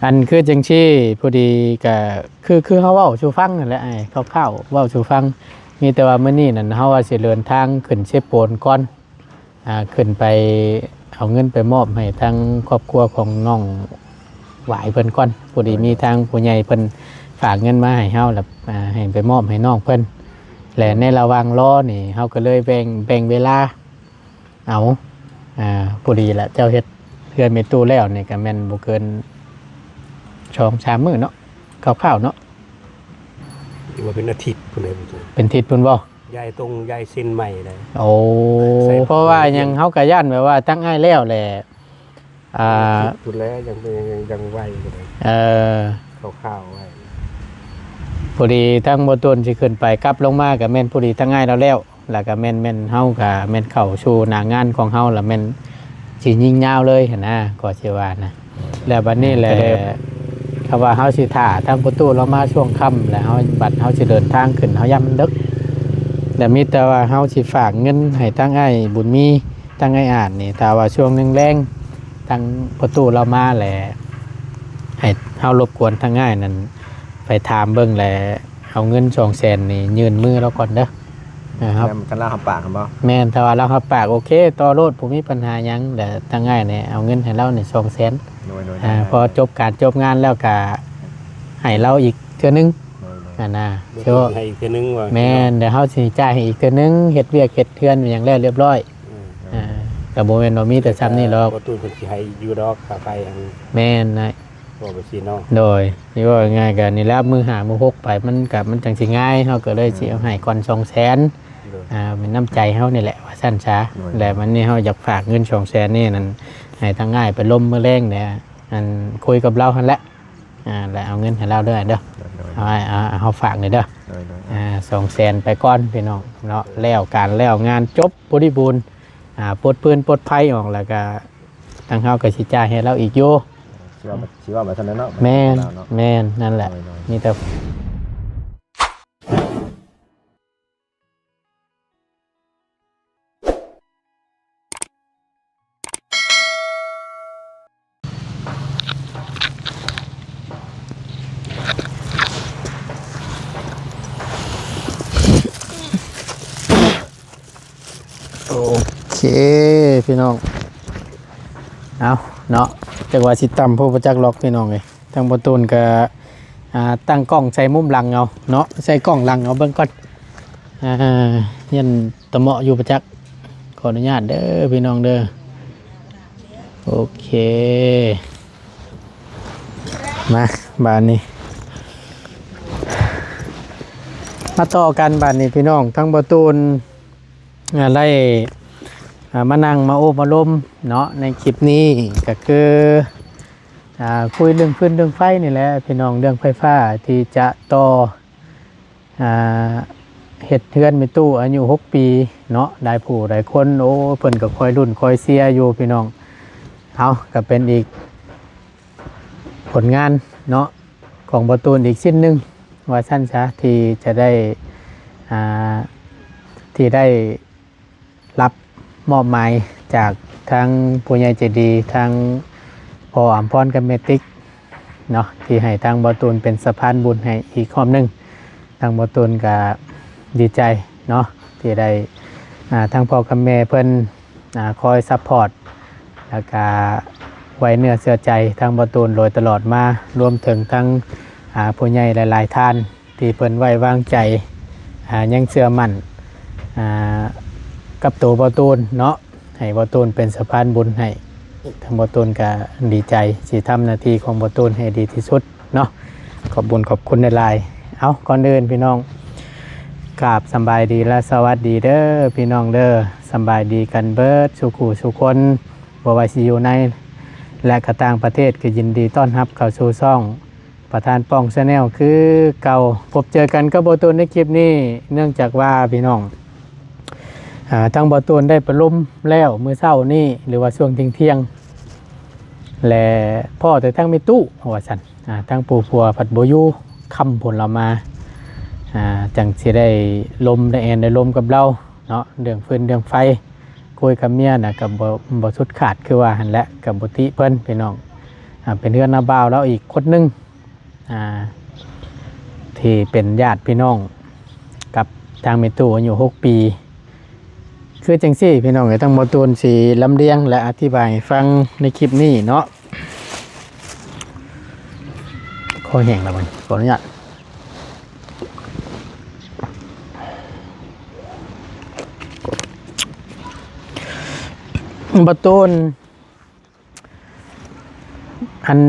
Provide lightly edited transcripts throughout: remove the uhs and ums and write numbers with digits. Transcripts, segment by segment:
อันคือจังซี่พอดีก็คือเฮาเว้าสู่ฟังนั่นแหละไอ้คร่าวๆเว้าสู่ฟังมีแต่ว่ามื้อนี้นั่นเฮาว่าสิเดินทางขึ้นเชฟโปนก่อนขึ้นไปเอาเงินไปมอบให้ทางครอบครัวของน้องหวายเพิ่นก่อนพอดีมีทางผู้ใหญ่เพิ่นฝากเงินมาให้เฮาแล้วให้ไปมอบให้น้องเพิ่นและในระหว่างรอนี่เฮาก็เลยแบ่งเวลาเอาพอดีแหละเจ้าเฮ็ดเฮือนเมตู้แล้วนี่ก็แม่นบ่เกิน2-3 มื้อเนาะคร่าวๆเนาะถือว่าเป็นอาทิตย์พุ่นเลย เป็นทิศเพิ่นบ่ยายตรงยายเส้นใหม่เลยโอ้เพราะว่ายังเฮาก็ย่านแบบว่าตั้งอ้ายแล้วแหละพุ่นแล้วยังไหวอยู่เลยข้าวๆไว้พอดีทั้งบ่ต้นสิขึ้นไปกลับลงมาก็แม่นพอดีตั้งอ้ายแล้วแล้วก็แม่นเฮาก็แม่นเข้าสู่หน้างานของเฮาแล้วแม่นสิยิงยาวเลยหั่นนะก็สิว่านะแล้วบัดนี้แหละคำว่าเฮาสิท่าทางประตูเรามาช่วงค่ำแล้วเฮาสิเดินทางขึ้นเฮาย่ำมันดึกแต่มีแต่ว่าเฮาสิฝากเงินให้ตั้งไอ้บุญมีตั้งไอ้อ่านนี่ถ้าว่าช่วงนึงแรงทางประตูเรามาแหละให้เฮารบกวนทางง่ายนั่นไปถามเบิ่งแหละเอาเงิน200,000นี่ยื่นมือเราก่อนเด้อนะครับกันล่าหับปากครับบ่แม่นถ้าว่าเราหับปากโอเคต่อโลดผมมีปัญหาหยังแต่ทางง่ายเนี่ยเอาเงินให้เราเนี่ย200,000พอจบงานแล้วก็ให้เราอีกเทื่อนึงนะเชื่อให้อีกเทื่อนึงว่าแม่นเดี๋ยวเฮาสิจ่ายให้อีกเทื่อนึงเฮ็ดเวียกเฮ็ดเทือนอย่างแล้วเรียบร้อยก็บ่แม่นว่ามีแต่ซ้ำนี่หรอกประตูเพิ่นสิให้อยู่ดอกค่าไฟอันแม่นนะบ่ไปสิเนาะโดยนี่ว่าง่ายก็นี่แล้วมือ5มือ6ไปมันจังสิง่ายเฮาก็เลยสิเอาให้ก่อน200,000เป็นน้ำใจเฮานี่แหละว่าซั่นซะแล้วมันนี่เฮาอยากฝากเงิน200,000นี่นั่นให้ทางง่ายไปล้มมื้อแรงเนี่ยอันคุยกับเราหั่นแหละแล้วเอาเงินให้เราด้วยเด้อเอาฝากหน่อยเด้อ200,000ไปก่อนพี่น้องเนาะแล้วการแล้วงานจบบริบูรณ์ปลดปืนปลดภัยออกแล้วก็ทางเฮาก็สิจ่ายให้เราอีกอยู่สิว่าแบบนั้นเนาะแม่นนั่นแหละมีแต่โอเคพี่น้องเอาเนาะจังหวะสิต่ำผู้ประจักษ์ล็อกพี่น้องเลยทางประตูนก็ตั้งกล้องใส่มุมหลังเอาเนาะใส่กล้องหลังเอาเบิ่งก่อนยันตะเหมาะอยู่ประจักษ์ขออนุญาตเด้อพี่น้องเด้อโอเคมาบ้านนี้มาต่อกันบ้านนี้พี่น้องทั้งประตูนได้มานั่งมาโอบมาล้มเนาะในคลิปนี้ก็คือคุยเรื่องฟืนเรื่องไฟนี่แหละพี่น้องเรื่องไฟฟ้าที่จะต่อเฮ็ดเทือนมีตู้อายุ6 ปีเนาะได้ผู้ได้คนโอ้เพิ่นก็คอยรุ่นคอยเสียอยู่พี่น้องเอาก็เป็นอีกผลงานเนาะของประตูอีกชิ้นหนึ่งว่าสั้นซะที่จะได้ที่ได้รับมอบหมายจากทางผู้ใหญ่ใจดีทางพออัมพรกับเมติกเนาะที่ให้ทางบอตูนเป็นสะพานบุญให้อีกข้อนึงทางบอตูนก็ดีใจเนาะที่ได้ทางพ่อกับแม่เพิ่นคอยซัพพอร์ตแล้วก็ไว้เนื้อเชื่อใจทางบอตูนโดยตลอดมารวมถึงทั้งผู้ใหญ่หลายๆท่านที่เพิ่นไว้วางใจยังเชื่อมั่นกับตัวบอตูนเนาะให้บอตูนเป็นสะพานบุญให้ทางบอตูนก็ดีใจสิทำหน้าที่ของบอตูนให้ดีที่สุดเนาะขอบบุญขอบคุณในลายเอาก่อนเดินพี่น้องกราบสบายดีและสวัสดีเด้อพี่น้องเด้อสบายดีกันเบิดสุขุสุคนบ่ว่าสิอยู่ในและกระต่างประเทศก็ยินดีต้อนรับเข้าสู่ช่องประธานป้องชาแนลคือเก่าพบเจอกันกับบอตูนในคลิปนี้เนื่องจากว่าพี่น้องทางบอตูนได้ประลุมแล้วมือเศร้านี่หรือว่าช่วงเที่ยงและพ่อแต่ทั้งมีตู้หัวสันทั้งปูผัวผัดโบยูคำผลเรามาจังสิได้ลมได้แอนได้ลมกับเราเนาะเรื่องฟืนเรื่องไฟคุยกับเมียนะกับบสุดขาดคือว่าหันและกับบุติเพิ่นพี่น้อง เป็นเพื่อนน้าบ่าวแล้วอีกคนหนึงที่เป็นญาติพี่น้องกับทางเมตุอายุ6 ปีคือจังซี่พี่น้องทั้งบ่ตูนสิลำเลียงและอธิบายให้ฟังในคลิปนี้เนาะขอแห้งแล้วมันขออนุญาตบ่ตูนอัน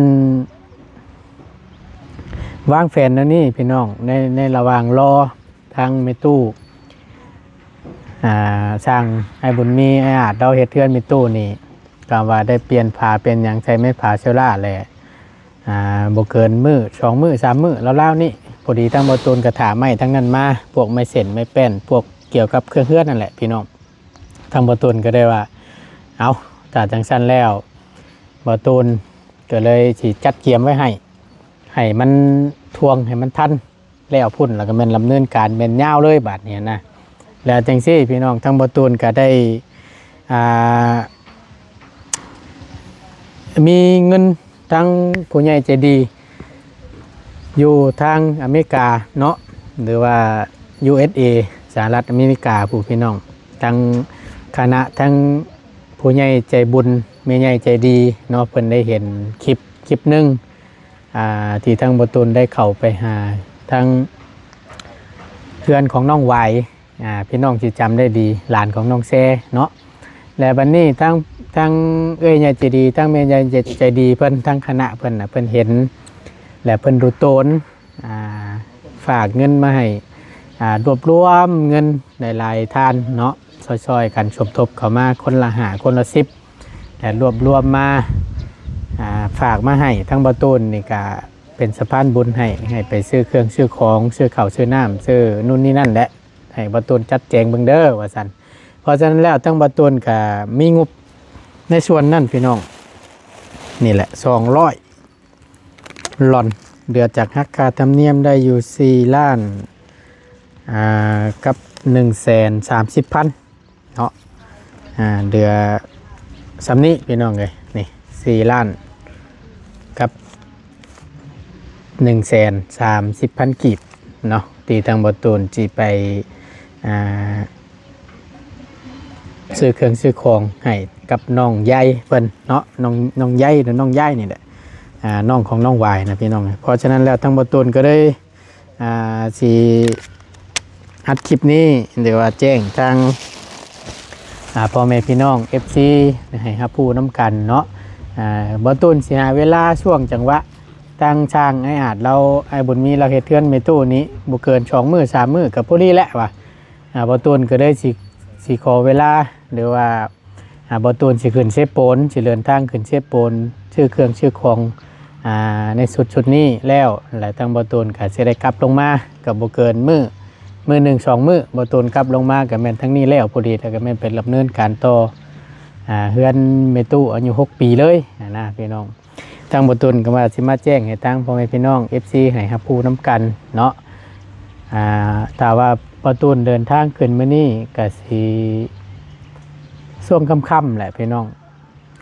วางแผนแล้วนี่พี่น้องในระหว่างรอทางเมตู้สร้างไอ้บุญมีไอ้อาจเราเฮ็ดเทือนเมตู้นี่ก็ว่าได้เปลี่ยนผ้าเป็นหยังใช้ไม้ผ้าเชล่าแหละบ่เกินมื้อ2 มื้อ 3 มื้อแล้วๆนี่พอดีทั้งบ่ตูนกระถาไม้ทั้งนั้นมาพวกไม้เส้นไม้แป้นพวกเกี่ยวกับเครื่องเฮือนนั่นแหละพี่น้องทางบ่ตูนก็ได้ว่าเอาถ้าจังซั่นแล้วบ่ตูนก็เลยสิจัดเตรียมไว้ให้มันทวงให้มันทันแล้วพุ่นแล้วก็แม่นดำเนินการแม่นยาวเลยบาดนี้นะแล้วจังซี่พี่น้องทั้งบ่ตูนก็ได้มีเงินทั้งผู้ใหญ่ใจดีอยู่ทางอเมริกาเนาะหรือว่า USA สหรัฐอเมริกาผู้พี่น้องทั้งคณะทั้งผู้ใหญ่ใจบุญแม่ใหญ่ใจดีเนาะเพิ่นได้เห็นคลิปหนึงที่ทางบ่ตูนได้เข้าไปหาทางเพื่อนของน้องวายพี่น้องที่จำได้ดีหลานของน้องแซ่เนาะและบัดนี้ทั้งเอ้ยใหญ่ใจดีทั้งแม่ใหญ่ใจดีเพิ่นทั้งคณะเพิ่นเพิ่นเห็นและเพิ่นรู้ตนฝากเงินมาให้รวบรวมเงินหลายๆท่านเนาะซอยๆกันสมทบเข้ามาคนละ5คนละ10แต่รวบรวมมาฝากมาให้ทั้งบ่ตูนนี่ก็เป็นสะพานบุญให้ไปซื้อเครื่องซื้อของซื้อข้าวซื้อน้ำซื้อนู่นนี่นั่นแหละให้บ่ตูนจัดแจงเบิ่งเด้อว่าซั่นเพราะฉะนั้นแล้วทั้งบ่ตูนก็มีงบในส่วนนั้นพี่น้องนี่แหละ200หล่อนเดือจากหักค่าธรรมเนียมได้อยู่4ล้านกับ130,000เนาะเดือสำนี้พี่น้องเลยนี่4ล้านกับ130,000 กีบเนาะตีทางบ่ตูนจีไปซื้อเครื่องซื้อของให้กับน้องใหญ่เพิ่นเนาะน้องใหญ่หรือน้องใหญ่นี่แหละน้องของน้องวายนะพี่น้องเพราะฉะนั้นแล้วทางบ่ตูนก็ได้สิอัดคลิปนี้เดี๋ยวแจ้งทางพ่อแม่พี่น้อง FC ให้รับผู้น้ำกันเนาะบ่ตูนสิหาเวลาช่วงจังหวะตั้งช่างไอ้อาจเราไอ้บุญมีเราเฮ็ดเทือนเมตู้นี้บ่เกิน2 มื้อ 3 มื้อกับพอดีแหละว่ะบ่ตูนก็ได้สิขอเวลาหรือว่าบ่ตูนสิขึ้นเชฟโปนสิเดินทางขึ้นเชฟโปนชื่อเครื่องชื่อของในชุดนี้แล้วหลายทางบ่ตูนก็สิได้กลับลงมากับบ่เกินมื้อ 1 2 มื้อบ่ตูนกลับลงมาก็แม่นทั้งนี้แล้วพอดีแต่ก็แม่นเป็นดำเนินการต่อเฮือนเมตู้อายุ6 ปีเลยนะพี่น้องทางบ่ตูนก็ว่าสิมาแจ้งให้ทางพ่อแม่พี่น้อง FC ให้รับผู้น้ำกันเนาะถ้าว่าบ่ตูนเดินทางขึ้นมื้อนี้ก็สิช่วงค่ำๆแหละพี่น้อง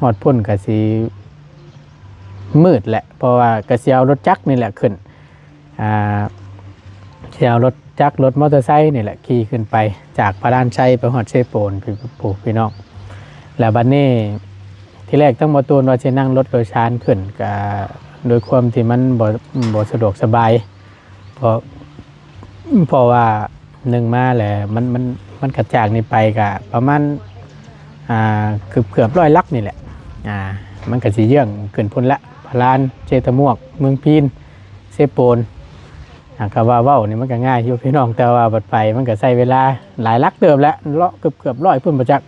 ฮอดพุ่นก็สิมืดแหละเพราะว่าก็สิเอารถจักรนี่แหละขึ้นสิเอารถจักรรถมอเตอร์ไซค์นี่แหละขี่ขึ้นไปจากพระลานชัยไปฮอดเชโปนพี่น้องแล้วบัดนี้ที่แรกต้องบ่ตูนว่าจะนั่งรถโดยสารขึ้นก็โดยความที่มันบ่สะดวกสบายเพราะว่า1มาแหละมันกระจากนี่ไปก็ประมาณเกือบ100 ลักนี่แหละมันก็สิเยื่องขึ้นพุ่นละพระลานเจตมวกเมืองพีนเชโปนก็ว่าเว้านี่มันก็ง่ายอยู่พี่น้องแต่ว่าบัดไปมันก็ใช้เวลาหลายลักเติบแล้วเลาะเกือบ100พุ่นบ่จัก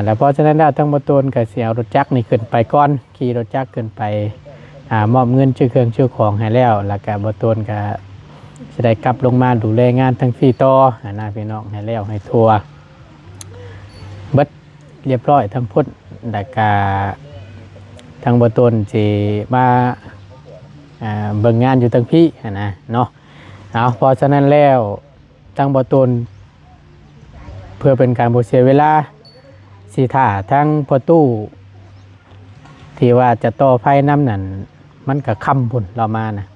แล้วเพราะฉะนั้นแล้วทั้งบ่ตูนก็สิเอารถจักรนี่ขึ้นไปก่อนขี่รถจักรขึ้นไปมอบเงินชื่อเครื่องชื่อของให้แล้วก็บ่ตูนก็สิได้กลับลงมาดูแลงานทั้งฟรีต่อนะพี่น้องให้แล้วให้ทัวเบิดเรียบร้อยทั้งพุ่นแล้วก็ทางบ่ตูนสิมาเบิ่งงานอยู่ทั้งพี่นะเนาะเพราะฉะนั้นแล้วทางบ่ตูนเพื่อเป็นการบ่เสียเวลาสิท่าทั้งพ่อตู้ ที่ว่าจะต่อไฟน้ำนั่นมันก็ค่ำพุ่นเรามานะ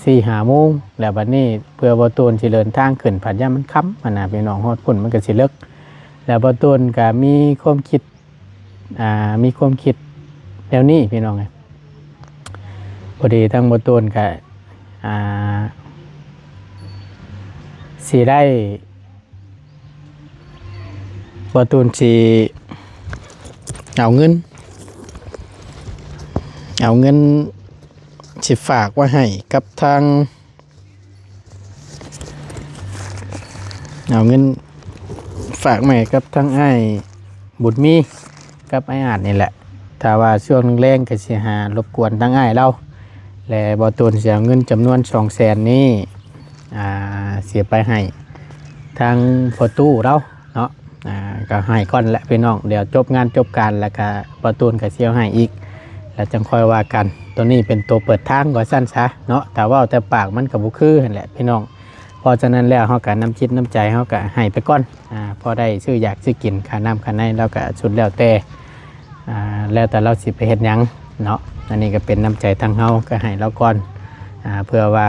4-5 โมงแล้วบัดนี้เพื่อบ่ตูนสิเดินทางขึ้นผัดยามมันค่ำหั่นน่ะพี่น้องฮอดพุ่นมันก็สิเลิกแล้วบ่ตูนก็มีความคิดแนวนี้พี่น้องไงพอดีทั้งบ่ตูนก็สิได้บ่ตูนสิเอาเงินสิฝากไว้ให้กับทางเอาเงินฝากไว้กับทางอ้ายบุญมีกับอ้ายอาจนี่แหละถ้าว่าช่วงแรงก็สิหารบกวนทางอ้ายเราและบ่ตูนสิเอาเงินจำนวน 200,000 นี้เสียไปให้ทางพ่อตู้เราเนาะก็ให้ก่อนแหละพี่น้องเดี๋ยวจบงานจบการแล้วก็บ่ตูนก็สิเอาให้อีกแล้วจังค่อยว่ากันตัวนี้เป็นตัวเปิดทางก็สั้นซะเนาะแต่ว่าแต่ปากมันก็บ่คือนั่นแหละพี่น้องเพราะฉะนั้นแล้วเฮาก็น้ำจิตน้ำใจเฮาก็ให้ไปก่อนพอได้ซื้ออยากซื้อกินค่าน้ำค่าในแล้วก็สุดแล้วแต่เราสิไปเฮ็ดหยังเนาะอันนี้ก็เป็นน้ำใจทางเฮาก็ให้เราก่อนเพื่อว่า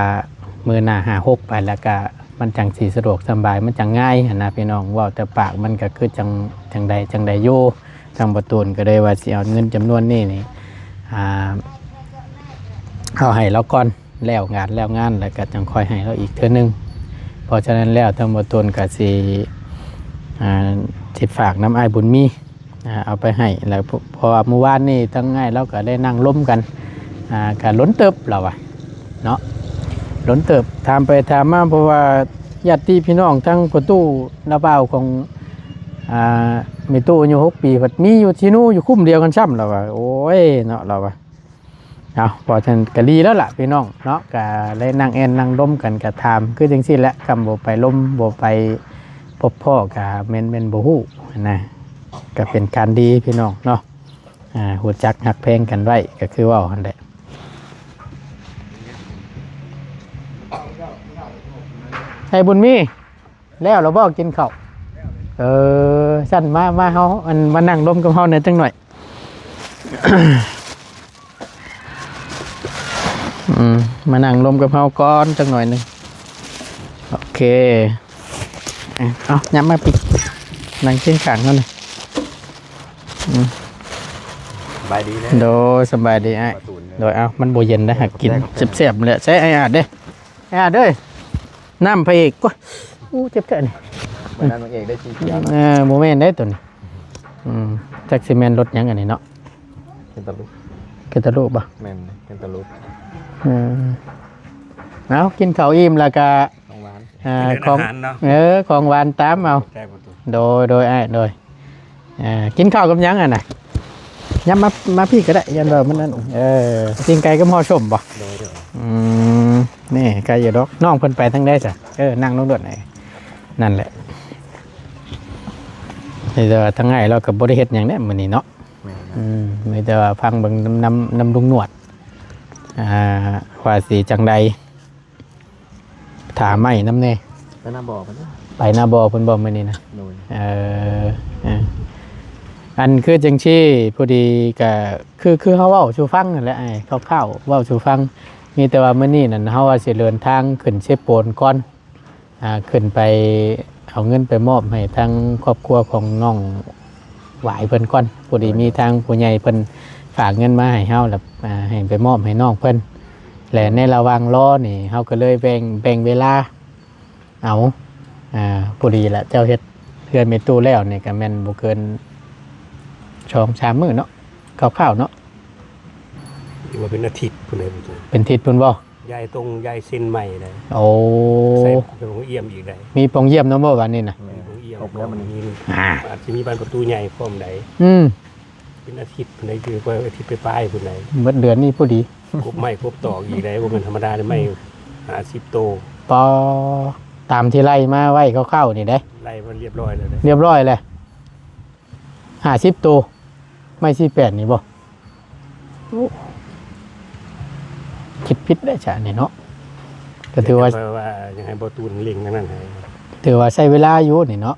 มื้อหน้า5-6ไปแล้วก็มันจังสิสะดวกสบายมันจังง่ายนะพี่น้องเว้าแต่ปากมันก็คือจังใดอยู่ทางประตูนก็ได้ว่าสิเอาเงินจำนวนนี้นี่เอาให้เราก่อนแล้วงานแล้วก็จังค่อยให้เราอีกเทื่อนึงเพราะฉะนั้นแล้วทางประตูนก็สิฝากน้ำอ้ายบุญมีเอาไปให้แล้วพอเมื่อวานนี่ทั้งง่ายเราก็ได้นั่งล้มกันก็ล้นเติบเราอะเนาะล้นเติบถามไปถามมาเพราะว่าญาติพี่น้องทั้งประตูนาบ่าวของมีตู้อายุ6 ปีผัดมีอยู่ที่นู้อยู่คุ้มเดียวกันซ้ำเราว่าโอ้ยเนาะเราว่าเอาพอฉันก็ดีแล้วล่ะพี่น้องเนาะก็เลยนั่งนั่งล้มกันก็ถามคือจังซี่แหละคำบ่ไปล้มบ่ไปพบพ่อก็แม่นบ่ฮู้นะก็เป็นการดีพี่น้องเนาะหูจักหักเพลงกันไว้ก็คือว่าหั่นแหละให้บุญมีแล้วเราบอกกินข้าวสั่นมาเฮามานั่งร่วมกับเฮาหน่อยจังหน่อย มานั่งร่วมกับเฮาก่อนจังหน่อยนึงโอเคเอาย้ำมาปิดนั่งเชียงขางเขาหน่อยสบายดีนะ โดยสบายดีไอ้โดยเอามันโบเย็นได้หักกินเสียบๆเลยใช้ไอ้อาดเด้เด้อน้ำพระเอกก็เจ็บแค่นี้ วันนั้นมันเองได้ชี้เขียว โมเมนต์ได้ตัวนี้แจ็คซีเมนรถยังอันนี้เนาะเคนตาลุก ป่ะแม่นเคนตาลุกเอากินข้าวอิ่มแล้วก็ของหวานตามเอาโดยกินข้าวกับยังน่ะย้ำมาพี่ก็ได้ยันเบอร์มันนั่นกินไก่ก็หม้อชมป่ะนี่ไก่อยู่ดอกน้องเพิ่นไปทั้งได้จ้ะนั่งน้องด้วยไหนนั่นแหละแต่ว่าทั้งไงเรากับบริเฮ็ดอย่างนี้มื้อนี้เนาะไม่แต่ว่าฟังเบิ่งน้ำลุงหนวดว่าสิจังใดถามไม่น้ำแน่ไปหน้าบ่อไปหน้าบ่อเพิ่นบ่มื้อนี้นะอันคือจังซี่พอดีก็คือเฮาเว้าสู่ฟังนั่นแหละไอ้คร่าวๆเว้าสู่ฟังมีแต่ว่ามื้อนี้นั่นเฮาว่าสิเดินทางขึ้นเชฟโปนก่อนขึ้นไปเอาเงินไปมอบให้ทางครอบครัวของน้องหวายเพิ่นก่อนพอดีมีทางผู้ใหญ่เพิ่นฝากเงินมาให้เฮาแล้วให้ไปมอบให้น้องเพิ่นและในระหว่างรอนี่เฮาก็เลยแบ่งเวลาเอาพอดีละเจ้าเฮ็ดเพื่อนเมตู้แล้วนี่ก็แม่นบ่เกิน2-3 มื้อเนาะคร่าวๆเนาะว่าเป็นอาทิตย์พุ่นน่ะเป็นทิศพุ่นบ่ยายเส้นใหม่เลยโอ้ใส่ของเอี่ยมอีกได้มีปองเยี่ยมเนาะบ่วันนี้น่ะมีของเอี่ยมแล้วมันมีอาจจะมีบานประตูใหญ่พร้อมใดเป็นอาทิตย์พุ่นใดคือว่าอาทิตย์ไปปลายพุ่นใดหมดเดือนนี้พอดีครบไม่ครบตอกอีกได้บ่แม่นธรรมดาได้ไม่50 โตปอตามที่ไล่มาไว้เข้าๆนี่ได้ไล่มันเรียบร้อยแล้วเรียบร้อยเลย50 โตไม่48นี่บ่คิดผิดได้จ้ะนี่เนาะก็ถือว่ายังให้บ่ตูนเล็งนั่นให้ถือว่าใช้เวลาอยู่นี่เนาะ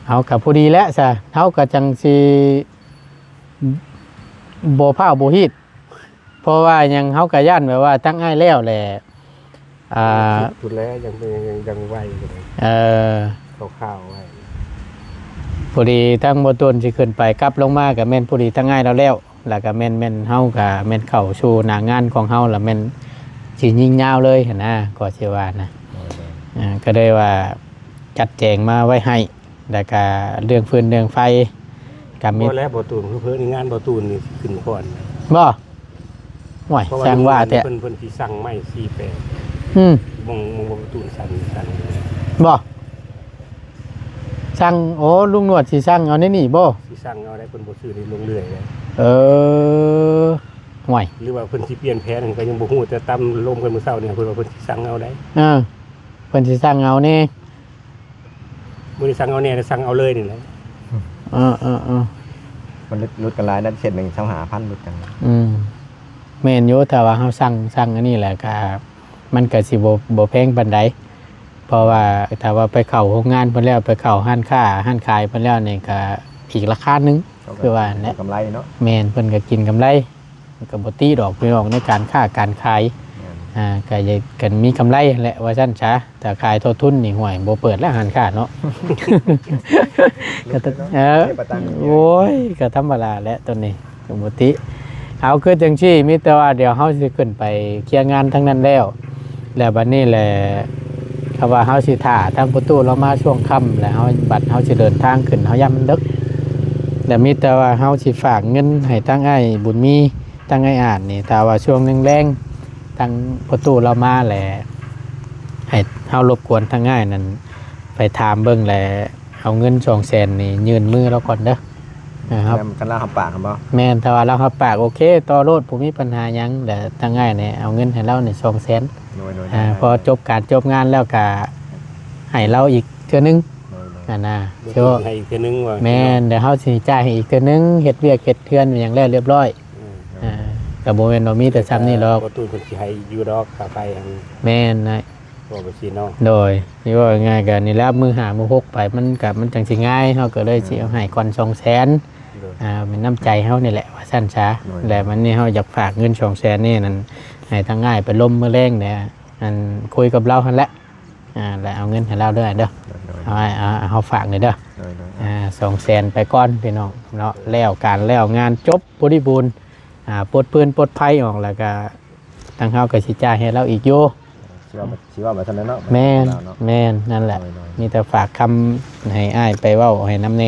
เอากับพอดีแล้วซะเฮาก็จังสิ บ่พาวบ่ฮีดเพราะว่ายังเฮาก็ย่านแบบว่าตั้งอ้ายแล้วแหละพูดแล้วยังไหวอยู่เลย ข้าวๆไว้ พอดีทั้งบ่ต้นสิขึ้นไปกลับลงมาก็แม่นพอดีทั้งง่ายแล้วแล้วก็แม่นเฮาก็แม่นเข้าสู่หน้างานของเฮาแล้วแม่นสิยิงยาวเลยหั่นนะก็สิว่านะก็เลยว่าจัดแจงมาไว้ให้แล้วก็เรื่องฟืนเรื่องไฟก็มี บ่แล้วบ่ตูนเพิ่นงานบ่ตูนนี่ขึ้นก่อน บ่ห่วยช่างว่าแต่ เพิ่นสิสั่งไม้48มงบ่ตูนสั่น บ่ช่างโอ้ลุงหนวดสิช่างเอานี่บ่ สิสั่งเอาได้เพิ่นบ่ซื้อนี่ลงเรื่อยเลย ห่วย หรือว่าเพิ่นสิเปลี่ยนแผนก็ยังบ่ฮู้แต่ตำลมกันมื้อเช้านี่เพิ่นว่าเพิ่นสิสั่งเอาได้ เพิ่นสิช่างเอานี่ บ่ได้สั่งเอาแน่แต่สั่งเอาเลยนี่แหละ มันรุดกันหลายนั่นเสร็จ1 25,000รุดกัน แม่นอยู่แต่ว่าเฮาสั่งอันนี้แหละก็มันก็สิบ่แพงปานใดเพราะว่าถ้าว่าไปเข้าโรงงานเพิ่นแล้วไปเข้าห้านค้าห้านขายเพิ่นแล้วนี่ก็อีกราคานึงคือว่าแหละ กำไรเนาะ แม่นเพิ่นก็กินกำไรก็บ่ตีดอกพี่น้องในการค้าการขายก็จะกันมีกำไรแหละว่าซั่นซะแต่ขายเท่าทุนนี่ห่วยบ่เปิดแล้วห้านค้าเนาะ ก็โอ้ยก็ธรรมดาแหละตัวนี้ก็บ่ติเอาคือจังซี่มีแต่ว่าเดี๋ยวเฮาสิขึ้นไปเคลียร์งานทั้งนั้นแล้วบัดนี้แหละคำว่าเฮาสิท่าทางประตูเรามาช่วงค่ำแล้วเฮาบัดเฮาสิเดินทางขึ้นเฮาย่ำมันดึกแต่มีแต่ว่าเฮาสิฝากเงินให้ตั้งไอ้บุญมีตั้งไอ้อาจนี่ถ้าว่าช่วงแรงๆทางประตูเรามาแหละให้เฮารบกวนทางง่ายนั่นไปถามเบิ่งแหละเอาเงิน200,000นี่ยื่นมือเราก่อนเด้อนะครับ กันล่าหับปากครับบ่ แม่นถ้าว่าเรารับปากโอเคต่อรถผมมีปัญหาหยังแต่ทางง่ายเนี่ยเอาเงินให้เราเนี่ย200,000พอจบการจบงานแล้วก็ให้เราอีกเทื่อนึงนะเชื่อ ให้อีกเทื่อนึงว่า แม่นเดี๋ยวเฮาสิจ่ายให้อีกเทื่อนึงเฮ็ดเวียกเฮ็ดเทือนอย่างแล้วเรียบร้อยก็บ่แม่นว่ามีแต่ซ้ำนี่หรอก บ่ตูนเพิ่นสิให้อยู่ดอกค่าไฟอัน แม่นนะ บ่ไปสิเนาะ โดยนี่ว่าง่ายก็นี่แหละมือหามือ6ไปมันก็มันจังสิง่ายเฮาก็เลยสิเอาให้ก่อน200,000เป็นน้ำใจเฮานี่แหละว่าสั้นช้าแต่มันนี่เฮาอยากฝากเงิน200,000นี่นั่นให้ทางง่ายไปล้มมื้อแรงเนี่ยอันคุยกับเราหั่นแหละแล้วเอาเงินให้เราด้วยเด้อเอาเฮาฝากนี่เด้อ200,000ไปก่อนพี่น้องเนาะแล้วการแล้วงานจบบริบูรณ์ปลดปืนปลดภัยออกแล้วก็ทางเฮาก็สิจ่ายให้เราอีกอยู่สิว่าแบบนั้นเนาะ แม่นนั่นแหละมีแต่ฝากคำให้อ้ายไปเว้าให้น้ำเน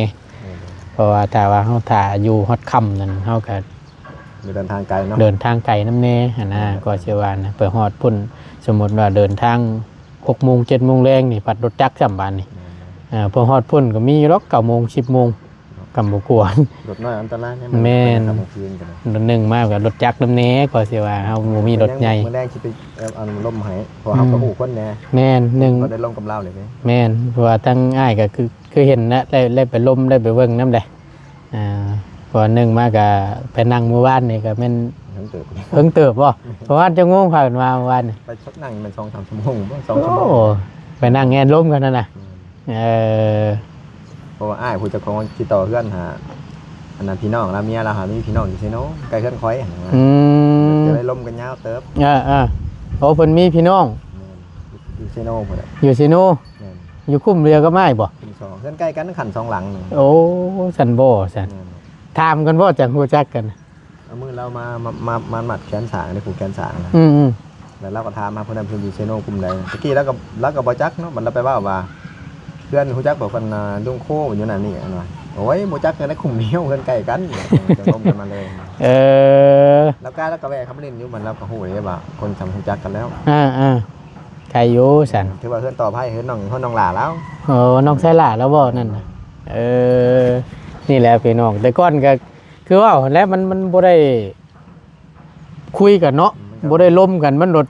เพราะว่าถ้าว่าเฮาถ่าอยู่ฮอดค่ำนั่นเฮาก็ เดินทางไกลเนาะ เดินทางไกลน้ำเนนะก็เชื่อว่านะไปฮอดพุ่นสมมุติว่าเดินทาง6 โมง 7 โมงแรงนี่ปัดรถจักร3 บาทนี่พอฮอดพุ่นก็มีรถ9 โมง 10 โมงกำบ่กวน รถน้อยอันตราย แม่นรถ1มากกว่ารถจักรน้ำเนก็สิว่าเฮาบ่มีรถใหญ่ มื้อแรกสิไปเอาลมให้เพราะเฮาก็ฮู้คนแน่ แม่น1ก็ได้ลงกับเราเลย แม่นเพราะว่าทั้งอ้ายก็คือเห็นนะได้ไปล้มได้ไปเบิ่งนำได้พอ1มาก็ไปนั่งเมื่อวานนี่ก็แม่นเพิ่งเติบบ่เพราะว่าจะง่วงผ่านมาเมื่อวานนี่ ไปชดนั่งมัน 2-3 ชั่วโมงบ่2 ชั่วโมง โอ้ไปนั่งแงนล้มกันนั่นน่ะเพราะว่าอ้ายผู้เจ้าของติดต่อเพื่อนหาอันนั้นพี่น้องแล้วเมียเราหามีพี่น้องอยู่ไสเนาะใกล้เฮือนค่อยจะได้ลมกันยาวเติบโอ้เพิ่นมีพี่น้องอยู่ไสเนาะพุ่นน่ะอยู่ซิโนอยู่คุ้มเรือก็ไม่บ่เฮือนใกล้กันขัน2หลังโอ้สันบ่สันถามกันบ่จังฮู้จักกันเอามือเรามาหมัดแขนสางในผูกแขนสางนะแล้วเราก็ถามมาเพิ่นนั้นเพิ่นอยู่ไสเนาะกลุ่มใดตะกี้แล้วก็บ่จักเนาะมันเราไปว่าเพื่อนฮู้จักบอกเพิ่นดุงโคอยู่นั่นนี่อันว่าโอ้ยบ่จักกันได้คุมเดียวเพิ่นใกล้กันจะล้มกันมาเลยแล้วก็แวะคำเล่นอยู่มันเราก็ฮู้เลยว่าคนสำฮู้จักกันแล้วใครอยู่สันถือว่าเพื่อนต่อไพ่เฮือนน้องหล่าแล้วโอ้น้องไสหล่าแล้วบ่นั่นน่ะนี่แหละพี่น้องแต่ก่อนก็คือว่าแล้วมันบ่ได้คุยกันเนาะบ่ได้ล้มกันมันรถ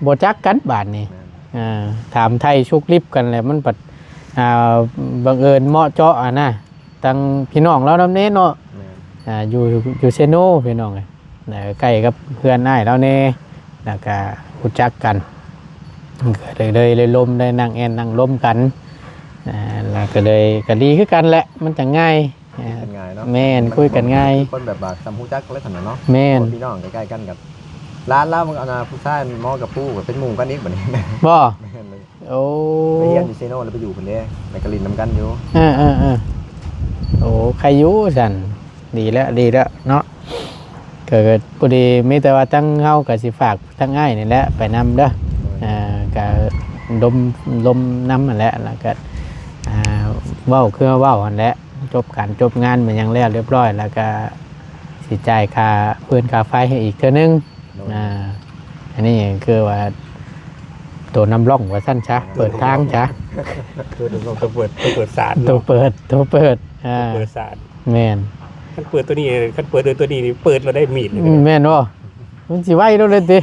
บ่จักกันบาดนี้ถามไทยชุกลิบกันแหละมันปัดบังเอิญเหมาะเจาะนะตั้งพี่น้องเรานำเน้เนาะอยู่เซโนพี่น้องใกล้กับเพื่อนอ้ายเราเน่แล้วก็รู้จักกันเลยล้มได้นั่งแอนนั่งล้มกันแล้วก็เลยก็ดีคือกันแหละมันจะง่าย กันง่ายเนาะ แม่นคุยกันง่าย คนแบบว่าสำฮู้จักเลยขนาดเนาะ แม่น พี่น้องใกล้ๆกันกับร้านเหล้ามึงเอานาผู้ชายมอกับผู้ก็เป็นหมู่กันอีกบัดนี้ บ่ แม่นเลย โอ้ ไปเรียนอยู่เซโนแล้วไปอยู่เพิ่นเด้ในกะลินนํกันอยู่ โอ้ใครอยู่สั่นดีแล้วเนาะเกิดพอดีมีแต่ว่าตั้งเฮาก็สิฝากตั้งง่ายนี่แหละไปนำเด้อก็ลมน้ำนั่นแหละแล้วก็เว้าคือเว้าหั่นแหละจบงานมันยังแล้วเรียบร้อยแล้วก็สิจ่ายค่าพื้นค่าไฟให้อีกเทื่อนึงอันนี้คือว่าตัวน้ำร่องว่าสั้นช้าเปิดทางช้า คือตัวเปิดสาร ตัวเปิดเปิดสาร แม่น ขั้นเปิดตัวนี้ขั้นเปิดตัวนี้นี่เปิดเราได้มีดเลย แม่นบ่มันสิไว้แล้วเลยติ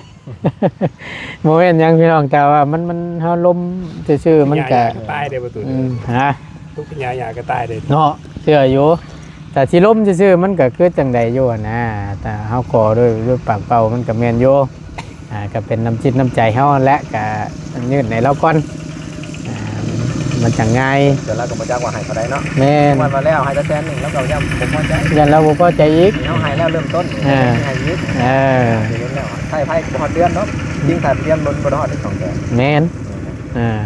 โมเมนต์ยังพี่น้องแต่ว่ามันเฮาลมซื่อๆมันก็ ตายได้ประตู ฮะ ทุกปัญญาก็ตายได้ เนาะเชื่ออยู่แต่สิลมซื่อๆมันก็คือจังใดอยู่นะแต่เฮาก่อด้วยปากเป่ามันก็แม่นอยู่ก็เป็นน้ำจิตน้ำใจเฮาและก็ยืดในเราก่อนมันจังง่าย เดี๋ยวเราก็บ่จักว่าให้เท่าใดเนาะ แม่น วันมาแล้วให้แต่แสนนึงแล้วก็ยังบ่พอใจ ยันเราบ่พอใจอีก เฮาให้แล้วเริ่มต้นให้ยึด เออ เดือนแล้วไพ่บ่ฮอดเดือนเนาะจริงถ้าเดือนบ่ฮอดที่2เดือน แม่น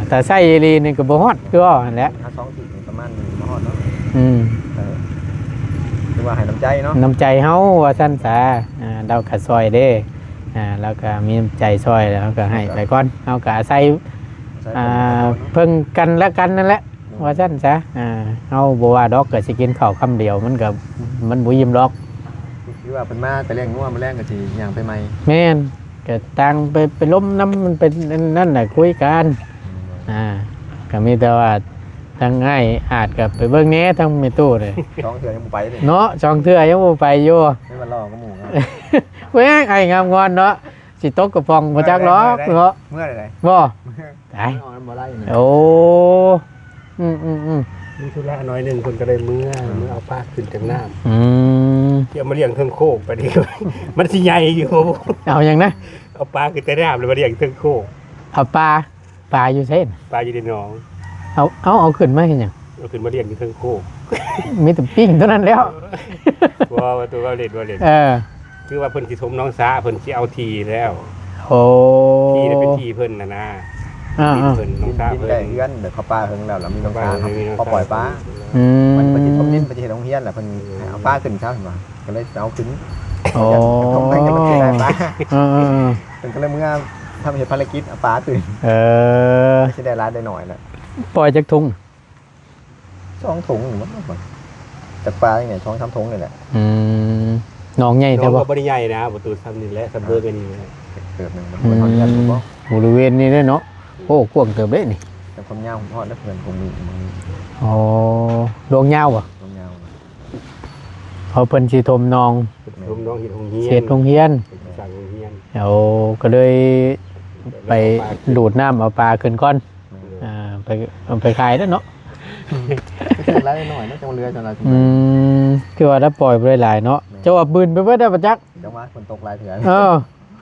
แต่ใส่อีหลีนี่ก็บ่ฮอดคือว่าหั่นแหละ ถ้า2สิประมาณนี้บ่ฮอดเนาะ คือว่าให้น้ำใจเนาะ น้ำใจเฮาว่าซั่นซะเราก็ซอยเด้แล้วก็มีน้ำใจซอยแล้วก็ให้ไปก่อนเฮาก็อาศัยเพิ่งกันและกันนั่นแหละว่าซั่นซะเฮาบ่ว่าดอกก็สิกินข้าวคำเดียวมันก็มันบ่ยิ้มดอก คือว่าเพิ่นมาไปเลี้ยงงัวมาแลงก็สิย่างไปใหม่ แม่นก็ต่างไปล้มน้ำมันเป็นนั่นน่ะคุยกันก็มีแต่ว่าทางง่ายอาจกับไปเบิ่งแหน่ทางแม่ตู้เลย 2เทื่อยังบ่ไปเลย เนาะสองเทื่อยังบ่ไปอยู่ ให้มันรอก็หมู่ครับ เว้ยไอ้งามงอนเนาะสิตกกระป๋องบ่จักหรอกเนาะ เมื่อใด บ่ ๆ ตาย นอนบ่ได้นะ โอ้มีธุระน้อยหนึ่งคนก็ได้เมื่อเอาป้าขึ้นจากน้ำเดี๋ยวมาเลี้ยงเครื่องโคกไปดิ มันสิใหญ่อยู่ เอาอย่างนะ เอาปลาขึ้นจากน้ำเลยมาเลี้ยงเครื่องโคก เอาปลาอยู่เส้น ปลาอยู่ในหนอง เอาขึ้นมาเฮ็ดหยัง เอาขึ้นมาเลี้ยงที่เครื่องโคก มีแต่ปิ้งเท่านั้นแล้ว ว่าตัวว่าเล่นคือว่าเพิ่นสิทมน้องสาเพิ่นสิเอาทีแล้ว โอ้ ทีนี่เป็นทีเพิ่นนะทีเพิ่นน้องสา กิน เพิ่น ไก่เฮือนเดี๋ยวเขาปลาเฮิงแล้วมีน้องปลาพอปล่อยปลา มันสิทมนินไปสิเฮ็ดโรงเรียนแหละเพิ่นเอาปลาขึ้นเช้าเห็นบ่ก็เลยเอาขึ้น โอ้ ทมไปก็มันสิได้ปลา เอ เพิ่นก็เลยเมื่อทำเฮ็ดภารกิจเอาปลาขึ้น สิได้ร้านได้หน่อยน่ะ ปล่อยจากทุ่ง 2ถุงหมดบ่จากปลาเนี่ย2-3ถุงนี่แหละ น้องใหญ่ น้ แต่ อง บ่ ก็บ่ได้ใหญ่นะประตูซ้ำนี่แหละซับเบอร์กันนี่ เกิดหนึงมันฮอดเงินบ่ บริเวณนี้เนาะโอ้กว้างเติบเด้นี่ แต่ความยาวผมฮอดแล้วเพิ่นคงมี อ๋อดวงยาวบ่ ความยาว เขาเพิ่นสิทมน้อง รวมน้องเฮ็ดโรงเรียน เศษโรงเรียน สั่งโรงเรียน เอาก็เลยไปดูดน้ำเอาปลาขึ้นก่อนไปเอาไปขายแล้วเนาะ ก็คือร้านได้หน่อยเนาะจังเรือจังไร คือว่าถ้าปล่อยไปหลายเนาะเจ้าว่าบืนไปเบิดได้ประจักษ์ จังหวะฝนตกหลายเถื่อ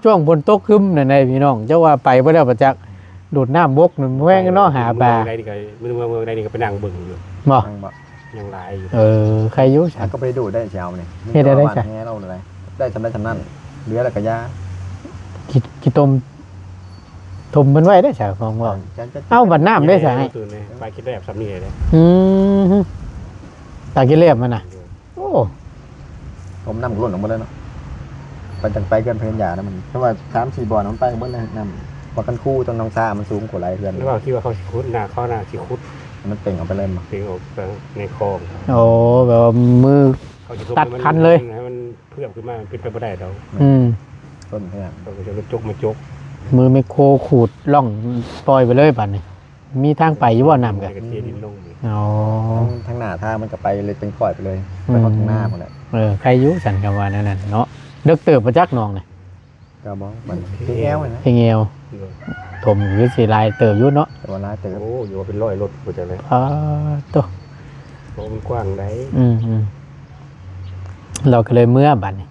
ช่วงฝนตกครึ้มนั่นพี่น้องเจ้าว่าไปเบิดได้ประจักษ์ดูดน้ำบกนั่นแม่งเนาะหาปลา เมืองใดนี่ก็เมืองใดนี่ก็ไปนั่งเบิ่งอยู่ บ่ ยังหลายอยู่ ใครอยู่ ก็ไปดูได้เช้าเนี่ย เฮ็ดได้จ้ะ แง่เราเลยได้ทำได้ทำนั่นเรือแล้วก็ยา กี่ตมเพิ่นไว้ได้ฉะของว่าเอ้าบัดน้ำได้ซะให้ ปลาคิดได้แบบซ้ำนี่เลย ตากิเลสมันน่ะโอ้ ผมน้ำกลุ่นออกมาเลยเนาะไปจังไปเกินเพื่อนยานะมันเพราะว่า3-4บ่อน้ำไปเบิ้ลเลยน้ำพอกันคู่จนน้องซามันสูงกว่าหลายเพื่อน แล้วก็คิดว่าเขาสิคุดหน้าเขาหน้าสิคุด มันเป่งออกไปเลยมา เพียงออกในคลอง โอ้แบบว่ามือ ตัดคันเลย ให้มันเพื่อขึ้นมาเป็นไปบ่ได้ดอก ต้นเพื่อน เราก็จะรถจกมาจก มือไมโครขูดล่องปล่อยไปเลยป่านนี้มีทางไปอยู่บ่น้ำกัน กระเทียดินลง อ๋อ ทั้งหน้าท่ามันก็ไปเลยเป็นก่อยไปเลยไปทอดข้างหน้าหมดเลย ใครอยุ่สันกันว่านั่นน่ะเนาะเด็กเติบประจักษ์น้องเนี่ย ก็มองมันที่แอวนะ เพลงเอวถมหรือสีลายเติบอยุ่เนาะ แต่ว่าร้ายเติบ โอ้อยู่ว่าเป็นร้อยรถกูจะเลย ตัว เพราะมันกว้างได้ เราก็เลยเมื่อบัดนี้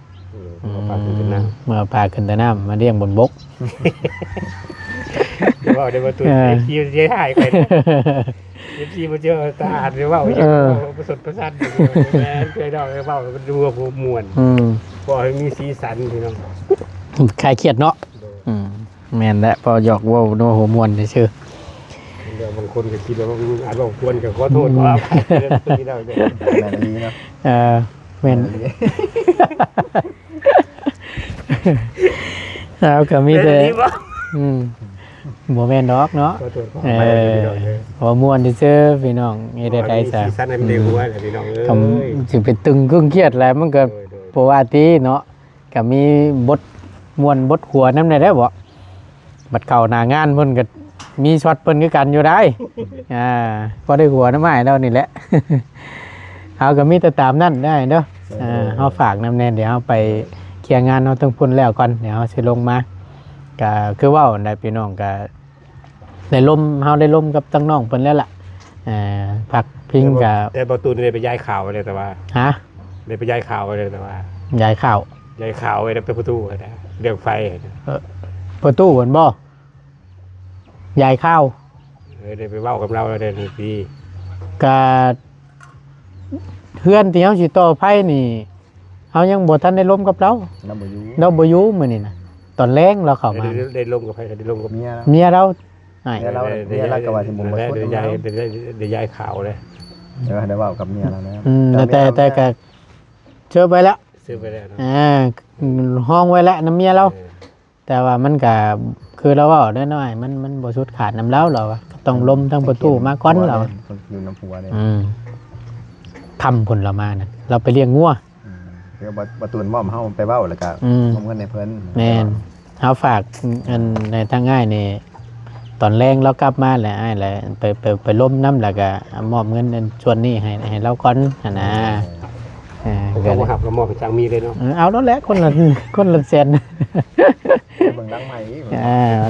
ปลาขึ้นกันนะ เมื่อปลาขึ้นแต่น้ำมาเลี้ยงบนบก เดี๋ยวว่าเดี๋ยวมาตัวที่เจ๊ถ่ายไปที่มาเจอตาอาดเดี๋ยวว่าประสดประสานแม่เคยดอกเคยเบาดูว่าผมม่วนพอให้มีสีสันพี่น้อง คลายเครียดเนาะแม่นและพอหยอกเว้าโนโหมวนซื่อ เดี๋ยวบางคนก็คิดว่าอาจว่าควรก็ขอโทษว่าพี่น้อง แม่นดีเนาะ แม่นแล้วก็มีแต่บ่แม่นดอกเนาะหัวม่วนซื่อพี่น้องเฮ็ดได้ซะ สีสันให้มันได้หัวแหละพี่น้องเอ้ย สิเป็นตึงครึ่งเครียดแล้วมันก็บ่ว่าติเนาะก็มีบทม่วนบทหัวนำได้บ่บัดเข้าหน้างานเพิ่นก็มีช็อตเพิ่นคือกันอยู่ได้ก็ได้หัวน้ำไม้แล้วนี่แหละ เอาก็มีแต่ตามนั่นได้เนาะเฮาฝากนำแน่เดี๋ยวเฮาไปเคลียร์งานเฮาทั้งพุ่นแล้วก่อนเดี๋ยวเฮาสิลงมาก็คือเว้าได้พี่น้องก็ได้ลมเฮาได้ลมกับทั้งน้องเพิ่นแล้วล่ะพักพิงก็ แต่ประตูนี่ได้ไปย้ายข่าวเลยแต่ว่า ฮะ ได้ไปย้ายข่าวเลยแต่ว่า ย้ายข้าว ย้ายข่าวไปได้ประตูนะเรื่องไฟ ประตูเพิ่นบ่ย้ายข้าว ได้ไปเว้ากับเราได้นี่พี่ ก็เพื่อนที่เฮาสิต่อไผนี่เฮายังบ่ทันได้ลมกับเรา เราบ่อยู่ เราบ่อยู่มื้อนี้นะตอนแรงเราเข้ามา ได้ลงกับใครได้ลงกับ เมีย เมียเรา เมียเราก็ว่าสิบ่บ่ ได้ย้ายข่าวเลย เดี๋ยวได้เว้ากับเมียแล้วนะ แต่ก็เชื่อไปแล้ว ซื้อไปแล้วเนาะ ห้องไว้แล้วน้ำเมียเราแต่ว่ามันก็คือเราเว้าน้อยๆมันบ่สุดขาดน้ำแล้วเราต้องลมทั้งประตูมาก่อนเรา อยู่น้ำผัวเนี่ย ทำผลเรามานะเราไปเลี้ยงงัว คือบ่ตูนม่อมเฮาไปเว้าแล้วก็มอมเงินให้เพิ่น แม่นเฮาฝากอันในทางง่ายนี่ตอนแรงเรากลับมาแหละอ้ายแหละไปล้มน้ำแล้วก็มอบเงินส่วนนี้ให้เราก่อนนะ เขามาหับกระหม่อมจังมีเลยเนาะ เอาแล้วแหละคนละแสน เบิ่งหลังใหม่อีก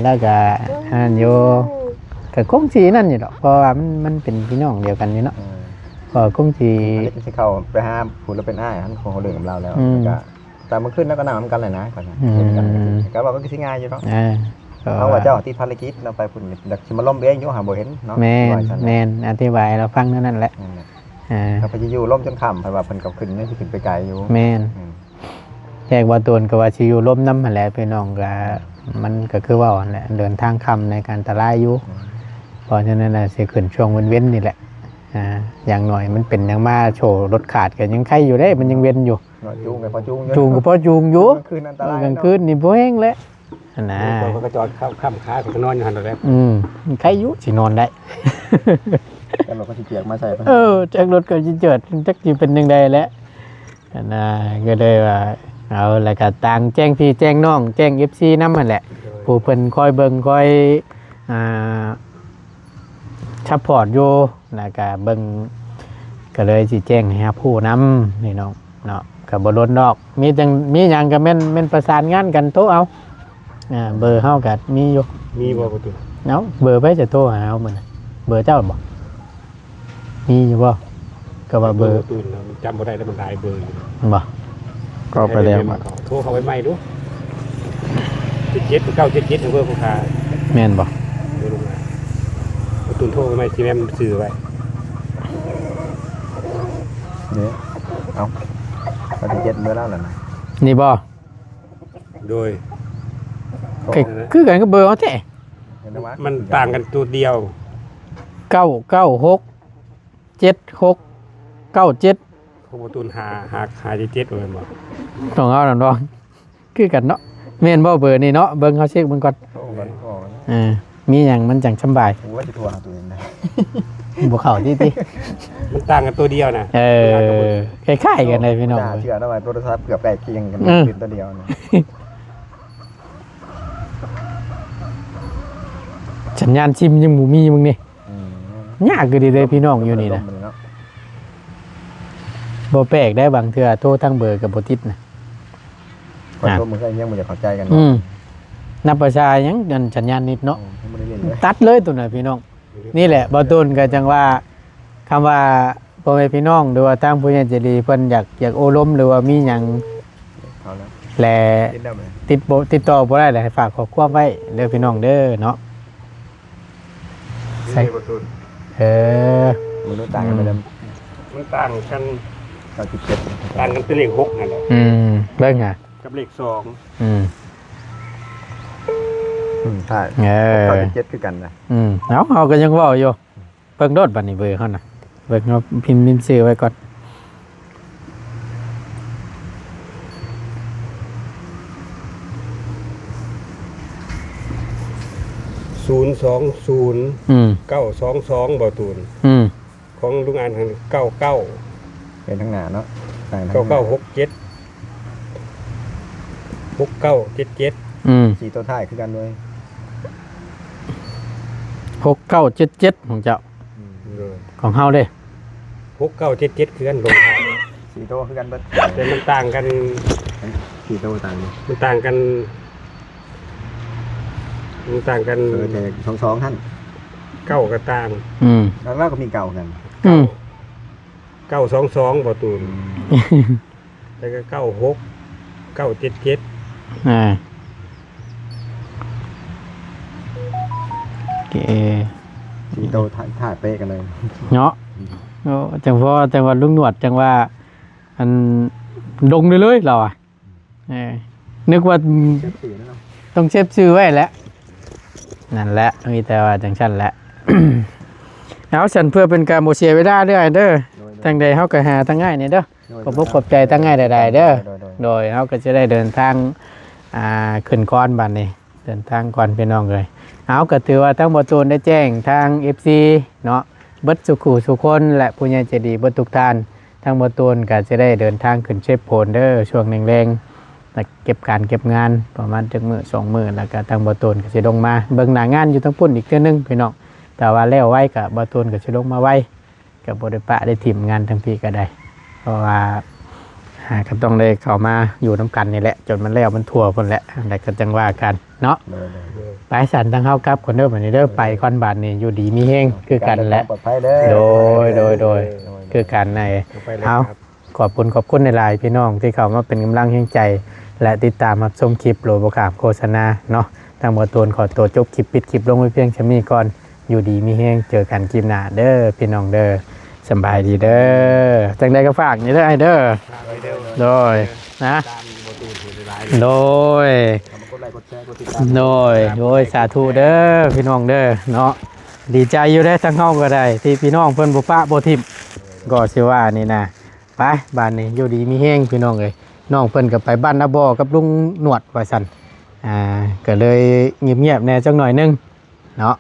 แล้วก็อยู่ก็คงสินั่นอยู่ดอกเพราะว่ามันเป็นพี่น้องเดียวกันนี่เนาะก็คงสิ สิเข้าไปหาผู้เราเป็นอ้ายหันของเขาเรื่องกับเราแล้วก็แต่มันขึ้นแล้วก็นั่งนำกันเลยนะก่อนก็บอกว่าก็สิง่ายอยู่เนาะเพราะว่าเจ้าที่ภารกิจเราไปพุ่นอยากสิมาล้มเองอยู่หาบ่เห็นเนาะแม่นอธิบายเราฟังนั่นแหละถ้าไปอยู่ล้มจนค่ำเพราะว่าเพิ่นก็ขึ้นนี่สิขึ้นไปไกลอยู่แม่นแยกว่าตนก็ว่าสิอยู่ล้มนำหั่นแหละพี่น้องก็มันก็คือว่าแหละเดินทางค่ำในการอันตรายอยู่เพราะฉะนั้นน่ะสิขึ้นช่วงเว้นนี่แหละอย่างหน่อยมันเป็นยังมาโชว์รถขาดก็ยังไข่อยู่ได้มันยังเว้นอยู่จูงก็พอจูงก็พอจูงอยู่ คืนอันตราย กลางคืนนี่บ่แห้งแล้วนะ ก็จอดข้ามขาก็นอนอยู่หั่นแล้วไข่อยู่สินอนได้ แต่เราก็สิเปียกมาใส่ จากรถก็สิเจิดจักสิเป็นจังได๋แหละนะก็เลยว่าเอาแล้วก็ต่างแจ้งพี่แจ้งน้องแจ้ง FC นำหั่นแหละผู้เพิ่นคอยเบิ่งคอยซัพพอร์ตอยู่แล้วก็เบิ่งก็เลยสิแจ้งให้รับผู้นำนี่น้องเนาะก็บ่ล้นดอกมีหยังก็แม่นประสานงานกันโทรเอาเบอร์เฮาก็มีอยู่มีบ่ประตู เนาะเบอร์ไปจะโทรหาเฮามื้อน่ะเบอร์เจ้าบ่มีอยู่บ่ก็ว่าเบอร์ตูนจำบ่ได้แล้วมันหลายเบอร์บ่ก็ไปแล้วโทรเข้าไปใหม่ดู77 977เบอร์ผู้ค้าแม่นบ่ตูนโทรไปใหม่ที่แม่มันซื้อไว้เด้อเอาก็สิ7มื้อแล้วน่ะนี่บ่โดยคือกันกับเบอร์เอาแท้มันต่างกันตัวเดียว996 76 97ของประตูหา7เบิ่งบ่ต้องเอาน้องคือกันเนาะแม่นบ่เบอร์นี่เนาะเบิ่งเฮาเช็คเบิ่งก่อนมีหยังมันจังสำบายว่าสิโทรหาตัวเองได้บ่เข้าติมันต่างกันตัวเดียวนะคล้ายๆกันเลยพี่น้องเชื่อนะว่าโทรศัพท์เกือบใกล้เคียงกันเป็นตัวเดียวนะสัญญาณซิมยังบ่มีมึงนี่ยากคือดีเลยพี่น้องอยู่นี่นะบ่แปลกได้บางเทื่อโทรทั้งเบอร์กับบ่ติดนะคนโทรมือก็ยังบ่จะเข้าใจกันนับประชายังกันสัญญาณนิดเนาะตัดเลยตัวน่ะพี่น้องนี่แหละบ่ต้นก็จังว่าคำว่าพ่อแม่พี่น้องหรือว่าทางผู้ใหญ่ใจดีเพิ่นอยากโอลมหรือว่ามีหยังแลติดต่อบ่ได้เลยให้ฝากข้อความไว้เด้อพี่น้องเด้อเนาะ ใส่ ประตู เออ มันรู้ต่างกันไปเดิม มันต่างกัน 97 ต่างกันเป็นเลข6นั่นแหละ เบิ่งอ่ะ กับเลข2 ใช่ เออ 97คือกันนะ เอาก็ยังเว้าอยู่เบิ่งโดดบัดนี้เบอร์เฮาน่ะเบิ่งเอาพิมพ์ชื่อไว้ก่อน020 922บ่ตูนของลุงอานทาง99 เป็นทั้งหน้าเนาะต่าง 9967 6977 สีตัวท้ายคือกันด้วย 6977ของเจ้าของเฮาเด้ 6977คือกันลงท้าย สีตัวคือกันเบิด แต่มันต่างกัน สีตัวต่างนี่ มันต่างกันแต่22ท่าน เก้าก็ต่าง แล้วเราก็มีเก่ากัน 922บ่ตูนแล้วก็96 977 โอเค สีตัวถ่ายเป๊ะกันเลย เนาะจังว่าลุงหนวดจังว่าอันดงเลยเราอ่ะนึกว่า เจ็บสีนะเนาะ ต้องเช็บชื่อไว้แหละนั่นแหละมีแต่ว่าจังชั้นแหละ เอาฉันเพื่อเป็นการโมเสียเวลาเด้อเด้อตั้งใดเฮาก็หาตั้งง่ายนี่เด้อขอบใจตั้งง่ายใดๆเด้อโดยเฮาก็จะได้เดินทางขึ้นก้อนบัดนี้เดินทางก่อนพี่น้องเลยเอาก็ถือว่าทั้งบ่ตูนได้แจ้งทาง FC เนาะเบิดสุขุสุคนและผู้ใหญ่ใจดีเบิดทุกท่านทางบ่ตูนก็จะได้เดินทางขึ้นเชฟโพนเด้อช่วงแรงๆแล้วเก็บการเก็บงานประมาณจักมื้อ2มื้อแล้วก็ทางบ่ตูนก็สิลงมาเบิ่งหน้างานอยู่ทั้งพุ่นอีกเทื่อนึงพี่น้องแต่ว่าแล้วไว้ก็บ่ตูนก็สิลงมาไว้ก็บ่ได้ปะได้ถิ่มงานทั้งพี่ก็ได้เพราะว่าก็ต้องได้เข้ามาอยู่นํกันนี่แหละจนมันแล้วมันทั่วพุ่นแหละแล้วก็จังว่ากันเนาะไปสันทางเข้ากับคนเด้อบัดนี้เด้อไปคอนบาทนี่อยู่ดีมีแฮงคือกันแหละ ปลอดภัยเด้อ โดยคือกันในเอาขอบคุณในหลายพี่น้องที่เข้ามาเป็นกำลังแห่งใจ และติดตามรับชมคลิปโหลบ่ขาดโฆษณาเนาะทางบ่ตูนขอตัวจบคลิปปิดคลิปลงไว้เพียงแค่นี้ก่อนอยู่ดีมีแฮงเจอกันคลิปหน้าเด้อพี่น้องเด้อสบายดีเด้อจังใดก็ฝากนี่เด้อไอ้เด้อโดยนะโดยโดยสาธุเด้อพี่น้องเด้อเนาะดีใจอยู่ได้ทั้งเฮาก็ได้ที่พี่น้องเพิ่นบ่ปะบ่ทิ่มก็สิว่านี่นะไปบ้านนี้อยู่ดีมีแฮงพี่น้องเอ้ยน้องเพิ่นก็ไปบ้านนาบ่อกับลุงหนวดว่าซั่นก็เลยเงียบๆแน่จักหน่อยนึงเนาะ